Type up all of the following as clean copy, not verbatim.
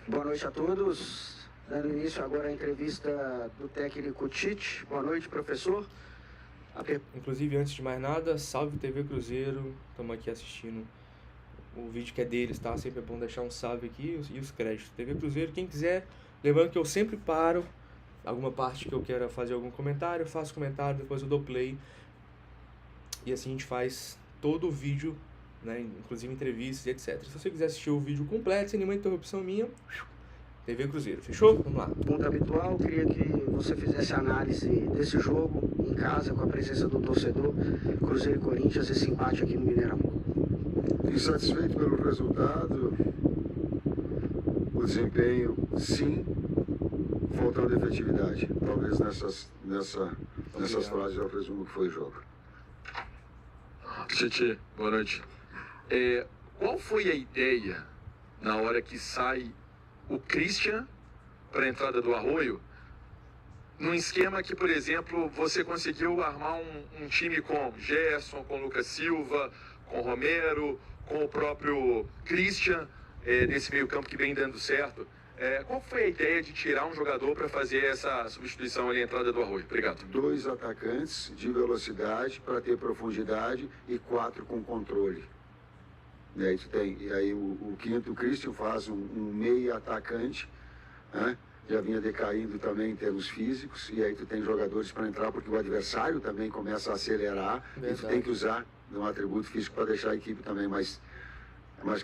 Boa noite a todos. Dando início agora à entrevista do técnico Tite. Boa noite, professor. Inclusive, antes de mais nada, salve TV Cruzeiro. Estamos aqui assistindo o vídeo que é deles, tá? Sempre é bom deixar um salve aqui e os créditos. TV Cruzeiro, quem quiser, lembrando que eu sempre paro alguma parte que eu queira fazer algum comentário, eu faço comentário, depois eu dou play. E assim a gente faz todo o vídeo, né? Inclusive entrevistas e etc. Se você quiser assistir o vídeo completo, sem nenhuma interrupção minha, TV Cruzeiro, fechou? Vamos lá. Ponto habitual, queria que você fizesse análise desse jogo em casa, com a presença do torcedor, Cruzeiro e Corinthians, esse empate aqui no Mineirão. Insatisfeito pelo resultado, o desempenho, sim, faltando efetividade. Talvez nessas frases eu resumo o que foi o jogo. Tite, boa noite. Qual foi a ideia na hora que sai o Christian para a entrada do Arroio, num esquema que, por exemplo, você conseguiu armar um time com Gerson, com Lucas Silva, com Romero, com o próprio Christian, nesse meio campo que vem dando certo? Qual foi a ideia de tirar um jogador para fazer essa substituição ali, a entrada do Arroio? Obrigado. 2 atacantes de velocidade para ter profundidade e 4 com controle. E aí o quinto, o Christian, faz um meio atacante, né? Já vinha decaindo também em termos físicos, e aí tu tem jogadores para entrar, porque o adversário também começa a acelerar. Verdade. E tu tem que usar um atributo físico para deixar a equipe também mais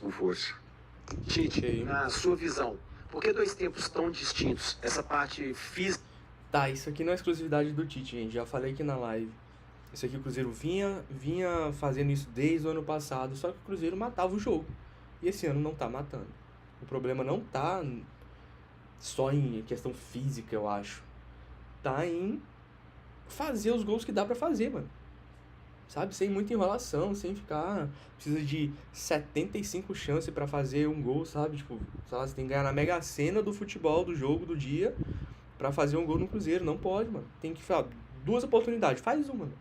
com força. Tite, na sua visão, por que 2 tempos tão distintos? Essa parte física... Tá, isso aqui não é exclusividade do Tite, gente, já falei aqui na live. Isso aqui o Cruzeiro vinha fazendo isso desde o ano passado, só que o Cruzeiro matava o jogo. E esse ano não tá matando. O problema não tá só em questão física, eu acho. Tá em fazer os gols que dá pra fazer, mano. Sabe? Sem muita enrolação, sem ficar... Precisa de 75 chances pra fazer um gol, sabe? Tipo, sei lá, você tem que ganhar na Mega Sena do futebol, do jogo, do dia, pra fazer um gol no Cruzeiro. Não pode, mano. Tem que falar 2 oportunidades, faz uma, mano.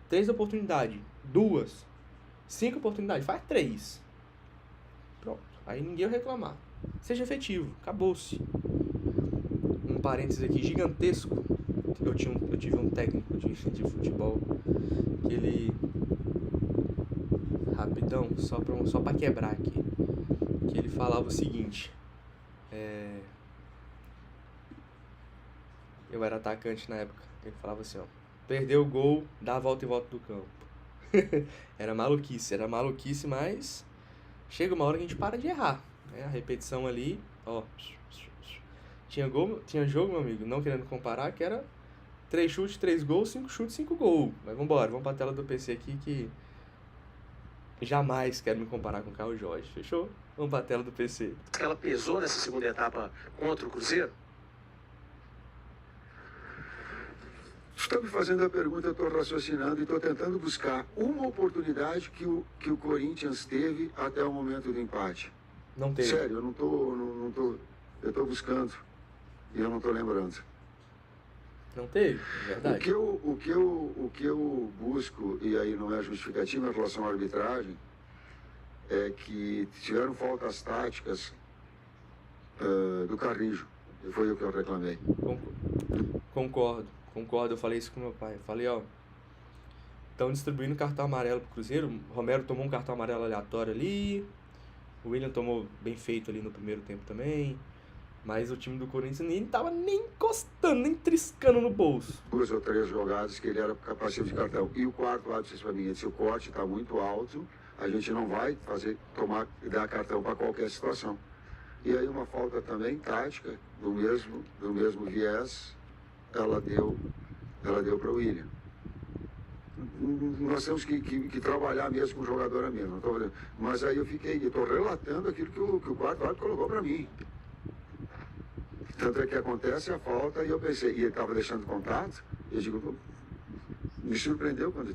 3 oportunidades, 2. 5 oportunidades, faz 3. Pronto, aí ninguém vai reclamar. Seja efetivo, acabou-se. Um parênteses aqui gigantesco. Eu tive um técnico de futebol que ele... Rapidão, só pra quebrar aqui. Que ele falava o seguinte. Eu era atacante na época. Ele falava assim, ó. Perdeu o gol, dá a volta e volta do campo. Era maluquice, mas chega uma hora que a gente para de errar, né? A repetição ali, ó. Tinha jogo, meu amigo, não querendo comparar, que era 3 chutes, 3 gols, 5 chutes, 5 gols. Mas vambora, vamos pra tela do PC aqui que jamais quero me comparar com o Caio Jorge, fechou? Vamos pra tela do PC. Ela pesou nessa segunda etapa contra o Cruzeiro? Tu está me fazendo a pergunta, eu estou raciocinando e estou tentando buscar uma oportunidade que o Corinthians teve até o momento do empate. Não teve. Sério, eu estou buscando e eu não estou lembrando. Não teve, verdade. O que eu busco, e aí não é justificativa em relação à arbitragem, é que tiveram faltas táticas do Carrijo. Foi o que eu reclamei. Concordo, eu falei isso com meu pai. Falei, ó, estão distribuindo cartão amarelo pro Cruzeiro. O Romero tomou um cartão amarelo aleatório ali. O William tomou bem feito ali no primeiro tempo também. Mas o time do Corinthians nem tava nem encostando, nem triscando no bolso. 2 ou 3 jogadas que ele era passivo de cartão. E o quarto árbitro disse pra mim, se o corte está muito alto, a gente não vai dar cartão para qualquer situação. E aí uma falta também tática, do mesmo viés, ela deu para o William. Nós temos que trabalhar mesmo com o jogador a mesmo. Mas aí eu estou relatando aquilo que o quarto árbitro colocou para mim. Tanto é que acontece a falta e eu pensei, e ele estava deixando contato, e eu digo, me surpreendeu quando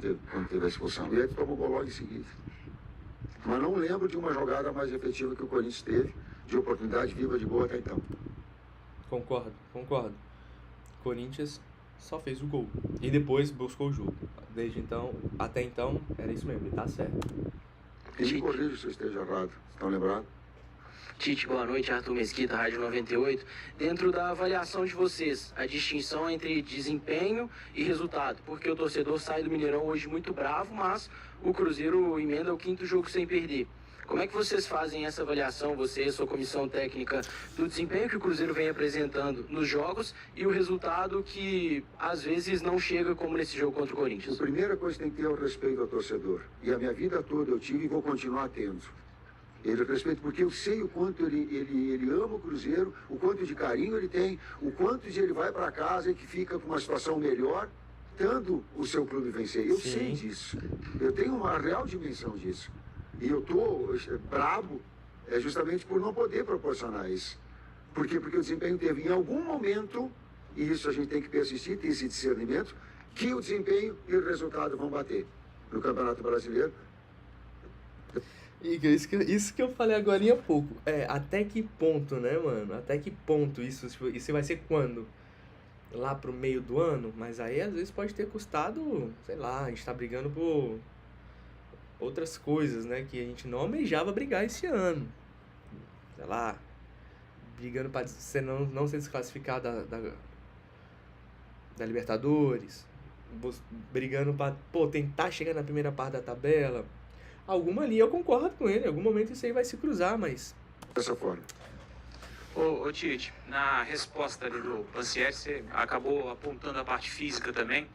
teve a expulsão. E aí tomou o gol logo em seguida. Mas não lembro de uma jogada mais efetiva que o Corinthians teve, de oportunidade viva de boa até então. Concordo. Corinthians só fez o gol. E depois buscou o jogo. Desde então, até então, era isso mesmo, ele tá certo. E me corrija se eu esteja errado. Estão lembrados? Tite, boa noite, Arthur Mesquita, Rádio 98. Dentro da avaliação de vocês, a distinção entre desempenho e resultado, porque o torcedor sai do Mineirão hoje muito bravo, mas o Cruzeiro emenda o 5º jogo sem perder. Como é que vocês fazem essa avaliação, você e sua comissão técnica, do desempenho que o Cruzeiro vem apresentando nos jogos e o resultado que às vezes não chega como nesse jogo contra o A Corinthians? primeira coisa que tem que ter é o respeito ao torcedor. E a minha vida toda eu tive e vou continuar tendo. Ele respeito porque eu sei o quanto ele ama o Cruzeiro, o quanto de carinho ele tem, o quanto de ele vai para casa e que fica com uma situação melhor, dando o seu clube vencer. Eu Sim. sei disso. Eu tenho uma real dimensão disso. E eu tô brabo justamente por não poder proporcionar isso. Por quê? Porque o desempenho teve em algum momento, e isso a gente tem que persistir, ter esse discernimento, que o desempenho e o resultado vão bater. No Campeonato Brasileiro, Igor, isso que eu falei agora há pouco. Até que ponto, né, mano? Até que ponto isso vai ser quando? Lá pro meio do ano? Mas aí às vezes pode ter custado, sei lá, a gente tá brigando por outras coisas, né? Que a gente não almejava brigar esse ano. Sei lá, brigando pra não ser desclassificado da Libertadores. Brigando pra, tentar chegar na primeira parte da tabela. Alguma ali eu concordo com ele, em algum momento isso aí vai se cruzar, mas... dessa forma. Ô Tite, na resposta ali do Pansieri, você acabou apontando a parte física também.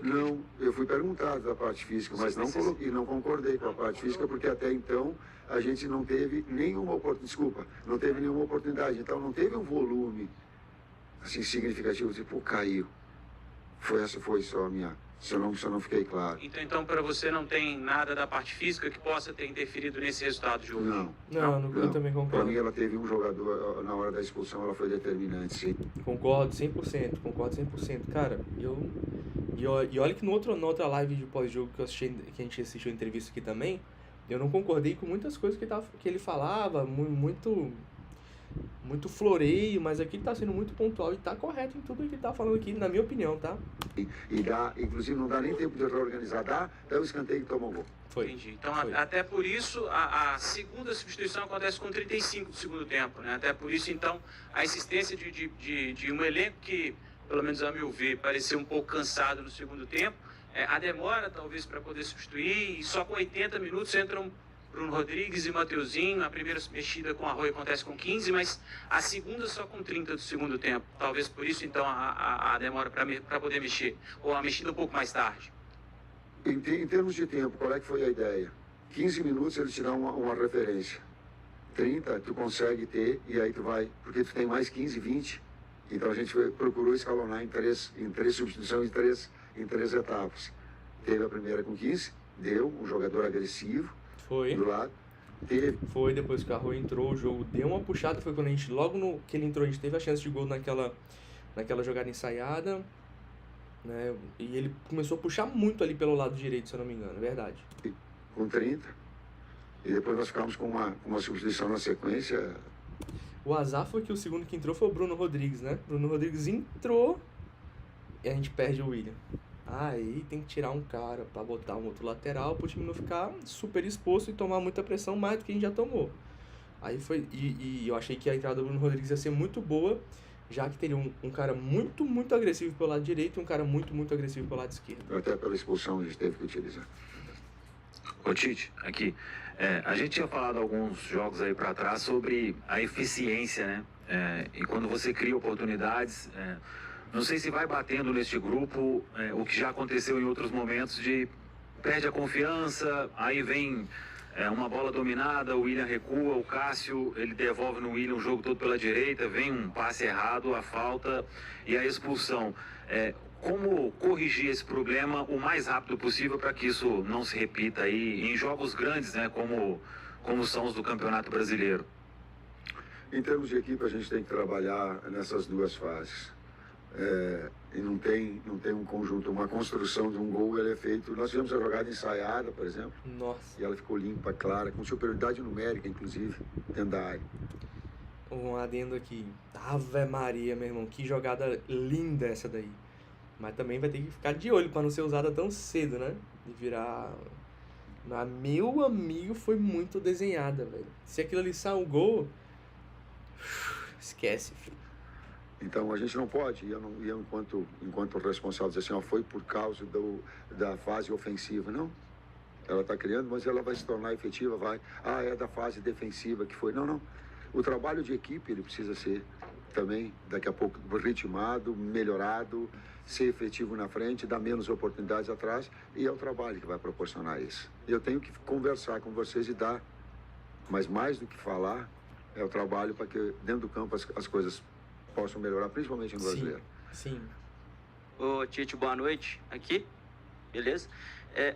Não, eu fui perguntado da parte física, mas não concordei com a parte física, porque até então a gente não teve nenhuma oportunidade. Então não teve um volume assim, significativo, tipo, caiu. Foi só a minha... Se eu não fiquei claro. Então para você não tem nada da parte física que possa ter interferido nesse resultado de hoje? Não. Eu também Para concordo. mim ela teve um jogador, na hora da expulsão, ela foi determinante, sim. Concordo 100%. Cara, e olha que na outra live de pós-jogo que a gente assistiu a entrevista aqui também, eu não concordei com muitas coisas que ele falava, muito floreio, mas aqui ele tá sendo muito pontual e tá correto em tudo que ele tá falando aqui, na minha opinião, tá? Inclusive não dá nem tempo de reorganizar, dá o escanteio que toma o gol. Foi. Entendi. Então, Foi. até por isso, a segunda substituição acontece com 35 do segundo tempo, né? Até por isso, então, a existência de um elenco que, pelo menos a meu ver, pareceu um pouco cansado no segundo tempo, a demora, talvez, para poder substituir, e só com 80 minutos entram Bruno Rodrigues e Mateuzinho. A primeira mexida com Arroio acontece com 15, mas a segunda só com 30 do segundo tempo. Talvez por isso, então, a demora para poder mexer, ou a mexida um pouco mais tarde. Em termos de tempo, qual é que foi a ideia? 15 minutos ele te dá uma referência. 30 tu consegue ter, e aí tu vai, porque tu tem mais 15, 20. Então a gente procurou escalonar em três substituições, em três etapas. Teve a primeira com 15, deu um jogador agressivo Foi. do lado. Foi depois que o Arroio entrou, o jogo deu uma puxada, foi quando a gente, logo no que ele entrou, a gente teve a chance de gol naquela jogada ensaiada, né? E ele começou a puxar muito ali pelo lado direito, se eu não me engano, é verdade. Com 30. E depois nós ficamos com uma substituição na sequência. O azar foi que o segundo que entrou foi o Bruno Rodrigues, né? Bruno Rodrigues entrou e a gente perde o William. Aí tem que tirar um cara pra botar um outro lateral pro time não ficar super exposto e tomar muita pressão mais do que a gente já tomou. Aí foi. E eu achei que a entrada do Bruno Rodrigues ia ser muito boa, já que teria um cara muito, muito agressivo pelo lado direito e um cara muito, muito agressivo pelo lado esquerdo. Até pela expulsão a gente teve que utilizar. Ô Tite, aqui, a gente tinha falado alguns jogos aí para trás sobre a eficiência, né? E quando você cria oportunidades, não sei se vai batendo neste grupo o que já aconteceu em outros momentos de perde a confiança, aí vem uma bola dominada, o William recua, o Cássio, ele devolve no William o jogo todo pela direita, vem um passe errado, a falta e a expulsão. Como corrigir esse problema o mais rápido possível para que isso não se repita aí em jogos grandes, né, como são os do Campeonato Brasileiro? Em termos de equipe, a gente tem que trabalhar nessas duas fases. E não tem um conjunto, uma construção de um gol, ele é feito... Nós tivemos a jogada ensaiada, por exemplo, Nossa. e ela ficou limpa, clara, com superioridade numérica, inclusive, dentro da área. um adendo aqui. Ave Maria, meu irmão, que jogada linda essa daí. Mas também vai ter que ficar de olho pra não ser usada tão cedo, né? E virar... Mas, meu amigo, foi muito desenhada, velho. Se aquilo ali sai um gol... Esquece, filho. Então a gente não pode, e eu enquanto responsável, dizer assim, ó, foi por causa da fase ofensiva. Não. Ela está criando, mas ela vai se tornar efetiva, vai. Ah, é da fase defensiva que foi. Não, não. O trabalho de equipe, ele precisa ser também, daqui a pouco, ritmado, melhorado, ser efetivo na frente, dar menos oportunidades atrás, e é o trabalho que vai proporcionar isso. Eu tenho que conversar com vocês e dar, mas mais do que falar, é o trabalho para que dentro do campo as coisas possam melhorar, principalmente no brasileiro. Sim. Ô, Tite, boa noite. Aqui, beleza?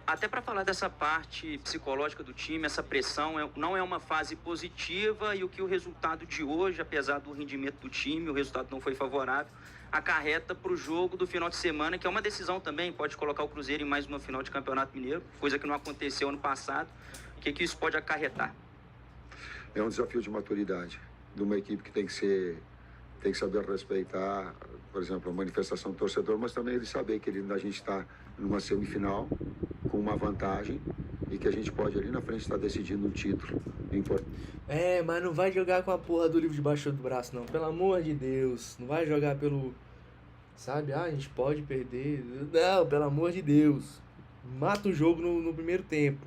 Até para falar dessa parte psicológica do time, essa pressão não é uma fase positiva, e o que o resultado de hoje, apesar do rendimento do time, o resultado não foi favorável, acarreta para o jogo do final de semana, que é uma decisão também, pode colocar o Cruzeiro em mais uma final de Campeonato Mineiro, coisa que não aconteceu ano passado. O que isso pode acarretar? É um desafio de maturidade de uma equipe que tem que saber respeitar, por exemplo, a manifestação do torcedor, mas também ele saber que a gente está numa semifinal com uma vantagem e que a gente pode ali na frente estar decidindo um título importante. Mas não vai jogar com a porra do livro debaixo do braço, não. Pelo amor de Deus. Não vai jogar pelo... Sabe? A gente pode perder. Não, pelo amor de Deus. Mata o jogo no primeiro tempo.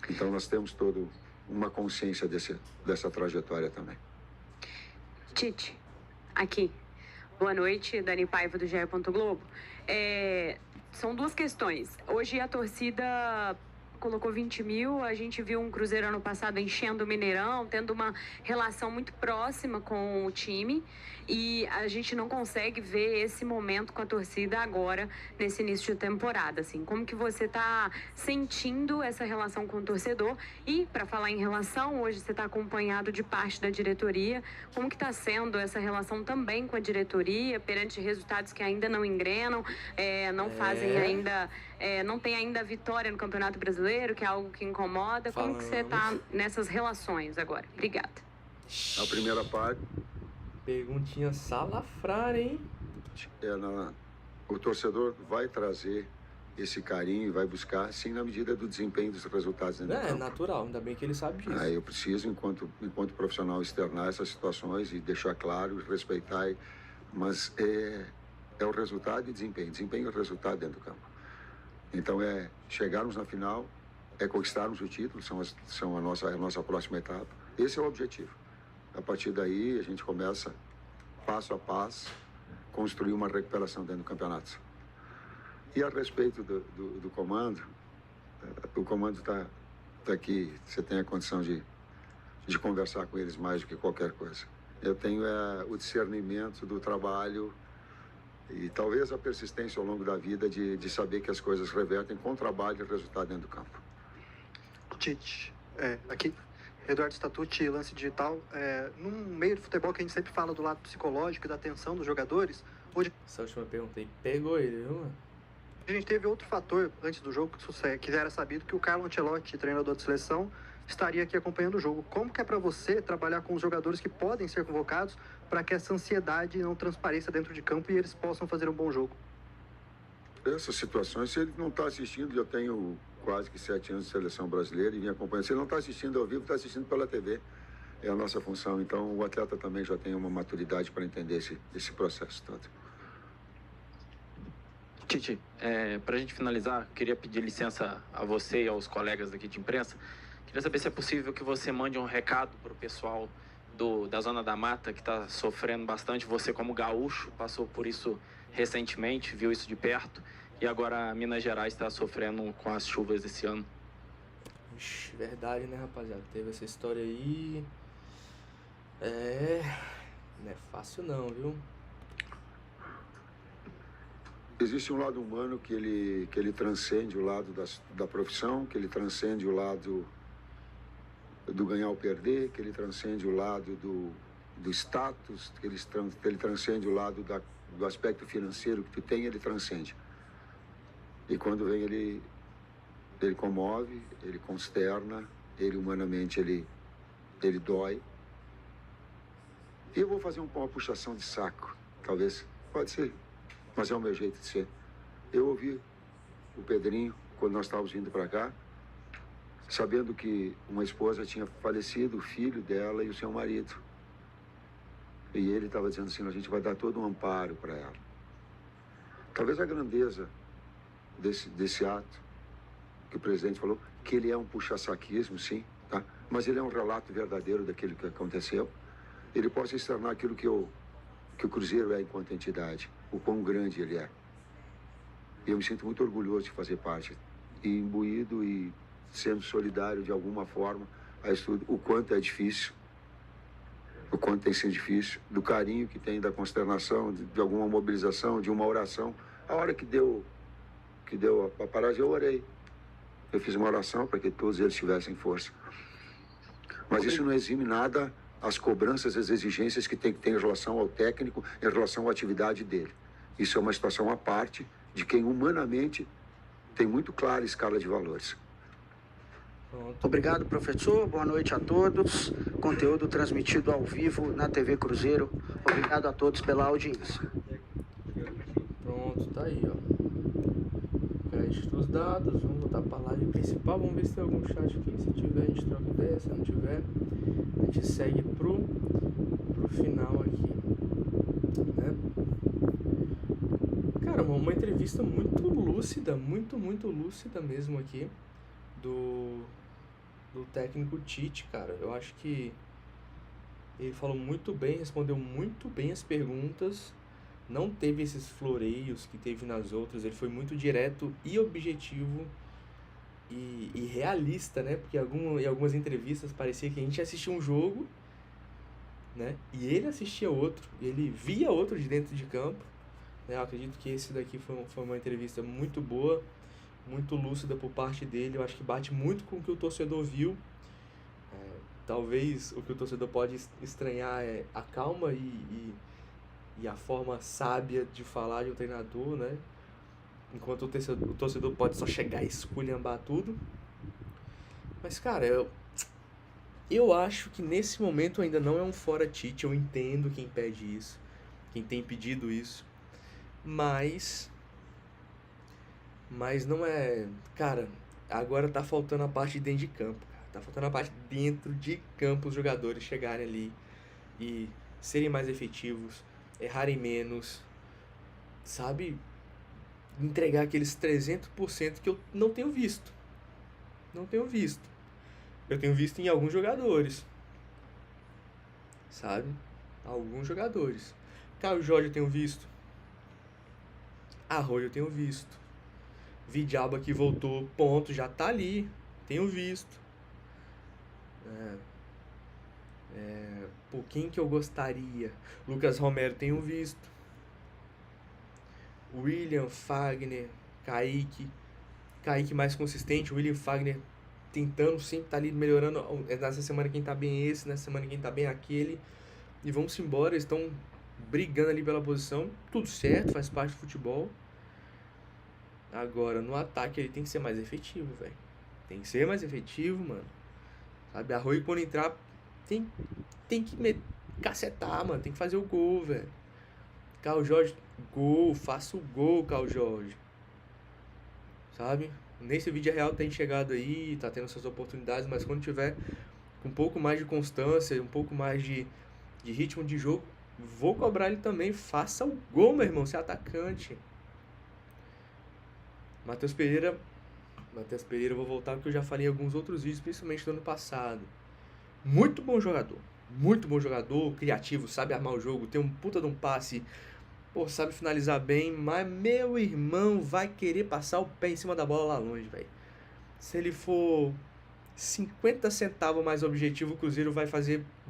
Então nós temos toda uma consciência dessa trajetória também. Tite, aqui. Boa noite, Dani Paiva do GE. Globo. São duas questões. Hoje a torcida colocou 20 mil, a gente viu um Cruzeiro ano passado enchendo o Mineirão, tendo uma relação muito próxima com o time, e a gente não consegue ver esse momento com a torcida agora, nesse início de temporada, assim. Como que você está sentindo essa relação com o torcedor? E, para falar em relação, hoje você está acompanhado de parte da diretoria, como que está sendo essa relação também com a diretoria, perante resultados que ainda não engrenam, não fazem ainda... não tem ainda a vitória no Campeonato Brasileiro, que é algo que incomoda. Como que você está nessas relações agora? Obrigada. A primeira parte... Perguntinha salafrária, hein? O torcedor vai trazer esse carinho e vai buscar, sim, na medida do desempenho dos resultados dentro do campo. É natural, ainda bem que ele sabe disso. Eu preciso, enquanto profissional, externar essas situações e deixar claro, respeitar, mas é o resultado e desempenho. Desempenho é o resultado dentro do campo. Então chegarmos na final, conquistarmos o título, são a nossa próxima etapa. Esse é o objetivo. A partir daí, a gente começa, passo a passo, construir uma recuperação dentro do campeonato. E a respeito do comando, o comando está aqui, você tem a condição de conversar com eles mais do que qualquer coisa. Eu tenho o discernimento do trabalho e talvez a persistência ao longo da vida de saber que as coisas revertem com trabalho e resultado dentro do campo. Tite, aqui, Eduardo Statucci, Lance Digital. Num meio de futebol que a gente sempre fala do lado psicológico e da tensão dos jogadores, hoje... Essa última pergunta aí pegou ele, viu, mano? A gente teve outro fator antes do jogo, que era sabido que o Carlo Ancelotti, treinador de seleção, estaria aqui acompanhando o jogo. Como que é para você trabalhar com os jogadores que podem ser convocados para que essa ansiedade não transpareça dentro de campo e eles possam fazer um bom jogo? Essas situações, se ele não está assistindo, eu tenho quase que 7 anos de seleção brasileira e vim acompanhando. Se ele não está assistindo ao vivo, está assistindo pela TV. É a nossa função. Então, o atleta também já tem uma maturidade para entender esse processo todo. Tite, para a gente finalizar, queria pedir licença a você e aos colegas daqui de imprensa. Queria saber se é possível que você mande um recado para o pessoal da Zona da Mata, que está sofrendo bastante. Você, como gaúcho, passou por isso recentemente, viu isso de perto. E agora Minas Gerais está sofrendo com as chuvas esse ano. Ixi, verdade, né, rapaziada? Teve essa história aí. Não é fácil não, viu? Existe um lado humano que ele transcende o lado da profissão, que ele transcende o lado do ganhar ou perder, que ele transcende o lado do status, que ele transcende o lado do aspecto financeiro que tu tem, ele transcende. E quando vem ele comove, ele consterna, ele humanamente ele dói, E eu vou fazer uma puxação de saco, talvez. Pode ser, mas é o meu jeito de ser. Eu ouvi o Pedrinho, quando nós estávamos vindo para cá, sabendo que uma esposa tinha falecido, o filho dela e o seu marido. E ele estava dizendo assim, a gente vai dar todo um amparo para ela. Talvez a grandeza desse ato, que o presidente falou, que ele é um puxa-saquismo, sim, tá? Mas ele é um relato verdadeiro daquilo que aconteceu. Ele possa externar aquilo que o Cruzeiro é enquanto entidade, o quão grande ele é. E eu me sinto muito orgulhoso de fazer parte, e imbuído e sendo solidário de alguma forma a isso tudo, o quanto é difícil, o quanto tem sido difícil, do carinho que tem, da consternação, de alguma mobilização, de uma oração. A hora que deu a paragem, eu orei. Eu fiz uma oração para que todos eles tivessem força. Mas isso não exime nada as cobranças, as exigências que tem que ter em relação ao técnico, em relação à atividade dele. Isso é uma situação à parte de quem humanamente tem muito clara a escala de valores. Obrigado, professor. Boa noite a todos. Conteúdo transmitido ao vivo na TV Cruzeiro. Obrigado a todos pela audiência. Pronto, tá aí, ó. Créditos dados. Vamos voltar para a live principal. Vamos ver se tem algum chat aqui. Se tiver, a gente troca ideia. Se não tiver, a gente segue pro final aqui, né? Cara, uma entrevista muito lúcida, muito lúcida mesmo aqui do técnico Tite, cara. Eu acho que ele falou muito bem, respondeu muito bem as perguntas, não teve esses floreios que teve nas outras, ele foi muito direto e objetivo e realista, né? Porque em algumas entrevistas parecia que a gente assistia um jogo, né? E ele assistia outro, ele via outro de dentro de campo, né? Eu acredito que esse daqui foi uma entrevista muito boa, muito lúcida por parte dele. Eu acho que bate muito com o que o torcedor viu. Talvez o que o torcedor pode estranhar é a calma e a forma sábia de falar de um treinador, né? Enquanto o torcedor pode só chegar e esculhambar tudo. Mas, cara, eu acho que nesse momento ainda não é um fora Tite. Eu entendo quem pede isso, quem tem pedido isso. Mas não é... Cara, agora tá faltando a parte de dentro de campo, cara. Tá faltando a parte de dentro de campo, os jogadores chegarem ali e serem mais efetivos, errarem menos, sabe? Entregar aqueles 300% que eu não tenho visto. Não tenho visto. Eu tenho visto em alguns jogadores, sabe? Alguns jogadores. Caio Jorge eu tenho visto. Arroio eu tenho visto. Vidalba que voltou, ponto, já tá ali, tenho visto. Por quem que eu gostaria? Lucas Romero tenho visto. William, Fagner, Kaique mais consistente, William Fagner tentando sempre tá ali melhorando. Nessa semana quem tá bem esse, nessa semana quem tá bem aquele. E vamos embora, eles estão brigando ali pela posição, tudo certo, faz parte do futebol. Agora, no ataque ele tem que ser mais efetivo, velho. Tem que ser mais efetivo, mano. Sabe, Arroio quando entrar tem que cacetar, mano. Tem que fazer o gol, velho. Caio Jorge, gol. Faça o gol, Caio Jorge. Sabe? Nesse vídeo real tem chegado aí, tá tendo suas oportunidades, mas quando tiver com um pouco mais de constância, um pouco mais de ritmo de jogo, vou cobrar ele também. Faça o gol, meu irmão. Você é atacante. Matheus Pereira, eu vou voltar porque eu já falei em alguns outros vídeos, principalmente do ano passado. Muito bom jogador, criativo, sabe armar o jogo, tem um puta de um passe, pô, sabe finalizar bem, mas meu irmão vai querer passar o pé em cima da bola lá longe, velho. Se ele for 50 centavos mais objetivo, o Cruzeiro vai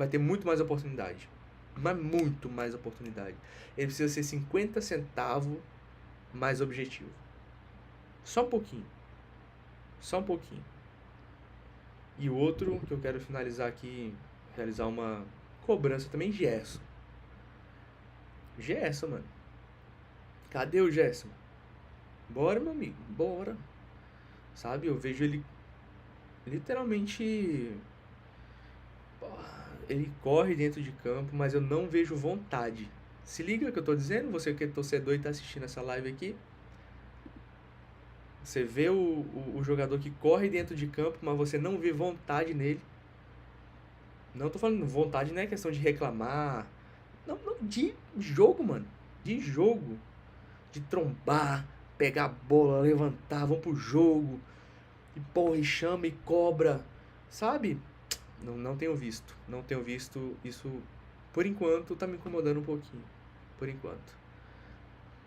ter muito mais oportunidade. Mas muito mais oportunidade. Ele precisa ser 50 centavos mais objetivo. Só um pouquinho. E o outro que eu quero finalizar aqui, realizar uma cobrança também, Gerson, mano. Cadê o Gerson? Bora, meu amigo, bora. Sabe, eu vejo ele literalmente... ele corre dentro de campo, mas eu não vejo vontade. Se liga que eu tô dizendo, você que é torcedor e tá assistindo essa live aqui. Você vê o jogador que corre dentro de campo, mas você não vê vontade nele. Não tô falando vontade, não é questão de reclamar. Não, de jogo, mano. De jogo. De trombar, pegar a bola, levantar, vamos pro jogo. E porra, e chama e cobra. Sabe? Não tenho visto. Não tenho visto. Isso, por enquanto, tá me incomodando um pouquinho. Por enquanto.